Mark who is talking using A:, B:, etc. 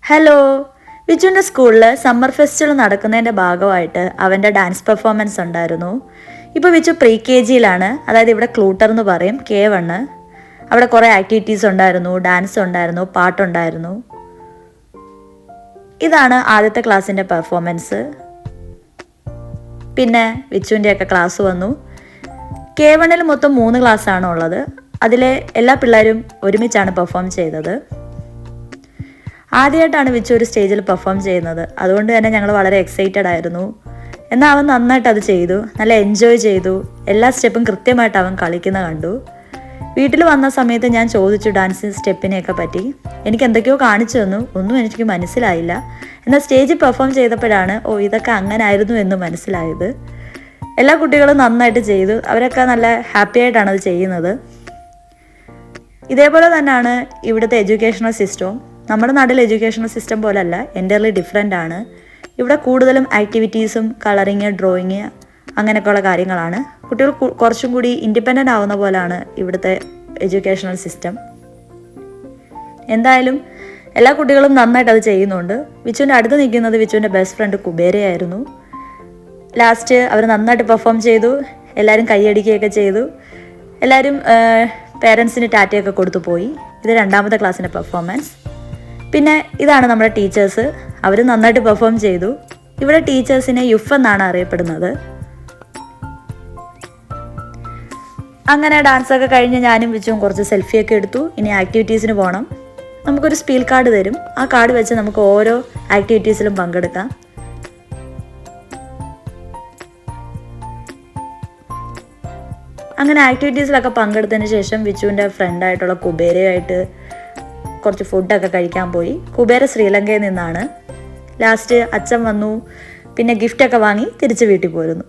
A: Hello. വിജുവിൻ്റെ സ്കൂളിൽ summer festival നടക്കുന്നതിൻ്റെ ഭാഗമായിട്ട് അവൻ്റെ ഡാൻസ് പെർഫോമൻസ് ഉണ്ടായിരുന്നു. ഇപ്പോൾ വിജു പ്രീ കെ ജിയിലാണ്, അതായത് ഇവിടെ ക്ലൂട്ടർ എന്ന് പറയും, K1. അവിടെ കുറേ ആക്ടിവിറ്റീസ് ഉണ്ടായിരുന്നു, ഡാൻസ് ഉണ്ടായിരുന്നു, പാട്ടുണ്ടായിരുന്നു. ഇതാണ് ആദ്യത്തെ ക്ലാസ്സിൻ്റെ പെർഫോമൻസ്. പിന്നെ വിച്ചുവിൻ്റെയൊക്കെ ക്ലാസ് വന്നു. K1 മൊത്തം 3 ക്ലാസ്സാണ് ഉള്ളത്. അതിലെ എല്ലാ പിള്ളേരും ഒരുമിച്ചാണ് പെർഫോം ചെയ്തത്. ആദ്യമായിട്ടാണ് വിച്ചു ഒരു സ്റ്റേജിൽ പെർഫോം ചെയ്യുന്നത്. അതുകൊണ്ട് തന്നെ ഞങ്ങൾ വളരെ എക്സൈറ്റഡ് ആയിരുന്നു. എന്നാൽ അവൻ നന്നായിട്ട് അത് ചെയ്തു, നല്ല എൻജോയ് ചെയ്തു. എല്ലാ സ്റ്റെപ്പും കൃത്യമായിട്ട് അവൻ കളിക്കുന്ന കണ്ടു. വീട്ടിൽ വന്ന സമയത്ത് ഞാൻ ചോദിച്ചു ഡാൻസ് സ്റ്റെപ്പിനെയൊക്കെ പറ്റി. എനിക്ക് എന്തൊക്കെയോ കാണിച്ചു തന്നു, ഒന്നും എനിക്ക് മനസ്സിലായില്ല. എന്നാൽ സ്റ്റേജിൽ പെർഫോം ചെയ്തപ്പോഴാണ് ഇതൊക്കെ അങ്ങനെ ആയിരുന്നു എന്ന് മനസ്സിലായത്. എല്ലാ കുട്ടികളും നന്നായിട്ട് ചെയ്തു. അവരൊക്കെ നല്ല ഹാപ്പി ആയിട്ടാണ് അത് ചെയ്യുന്നത്. ഇതേപോലെ തന്നെയാണ് ഇവിടുത്തെ എഡ്യൂക്കേഷണൽ സിസ്റ്റവും. നമ്മുടെ നാട്ടിലെ എഡ്യൂക്കേഷണൽ സിസ്റ്റം പോലല്ല, എൻ്റർലി ഡിഫറെൻ്റ് ആണ്. ഇവിടെ കൂടുതലും ആക്ടിവിറ്റീസും കളറിങ്, ഡ്രോയിങ് അങ്ങനെയൊക്കെയുള്ള കാര്യങ്ങളാണ്. കുട്ടികൾ കുറച്ചും കൂടി ഇൻഡിപെൻഡൻ്റ് ആവുന്ന പോലെയാണ് ഇവിടുത്തെ എഡ്യൂക്കേഷണൽ സിസ്റ്റം. എന്തായാലും എല്ലാ കുട്ടികളും നന്നായിട്ട് അത് ചെയ്യുന്നുണ്ട്. വിച്ചുവിൻ്റെ അടുത്ത് നിൽക്കുന്നത് വിച്ചുവിൻ്റെ ബെസ്റ്റ് ഫ്രണ്ട് കുബേരയായിരുന്നു. ലാസ്റ്റ് അവർ നന്നായിട്ട് പെർഫോം ചെയ്തു. എല്ലാവരും കൈയടിക്കുകയൊക്കെ ചെയ്തു. എല്ലാവരും പേരൻസിന് ടാറ്റയൊക്കെ കൊടുത്തു പോയി. ഇത് 2ാമത്തെ ക്ലാസ്സിൻ്റെ പെർഫോമൻസ്. പിന്നെ ഇതാണ് നമ്മുടെ ടീച്ചേഴ്സ്. അവർ നന്നായിട്ട് പെർഫോം ചെയ്തു. ഇവിടെ ടീച്ചേഴ്സിനെ യുഫ് എന്നാണ് അറിയപ്പെടുന്നത്. അങ്ങനെ ഡാൻസൊക്കെ കഴിഞ്ഞ് ഞാനും വിച്ചും കുറച്ച് സെൽഫിയൊക്കെ എടുത്തു. ഇനി ആക്ടിവിറ്റീസിന് പോകണം. നമുക്കൊരു സ്പീൽ കാർഡ് തരും. ആ കാർഡ് വെച്ച് നമുക്ക് ഓരോ ആക്ടിവിറ്റീസിലും പങ്കെടുക്കാം. അങ്ങനെ ആക്ടിവിറ്റീസിലൊക്കെ പങ്കെടുത്തതിന് ശേഷം വിച്ചുവിൻ്റെ ഫ്രണ്ടായിട്ടുള്ള കുബേരയായിട്ട് കുറച്ച് ഫുഡൊക്കെ കഴിക്കാൻ പോയി. കുബേര ശ്രീലങ്കയിൽ നിന്നാണ്. ലാസ്റ്റ് അച്ഛൻ വന്നു. പിന്നെ ഗിഫ്റ്റൊക്കെ വാങ്ങി തിരിച്ച് വീട്ടിൽ പോരുന്നു.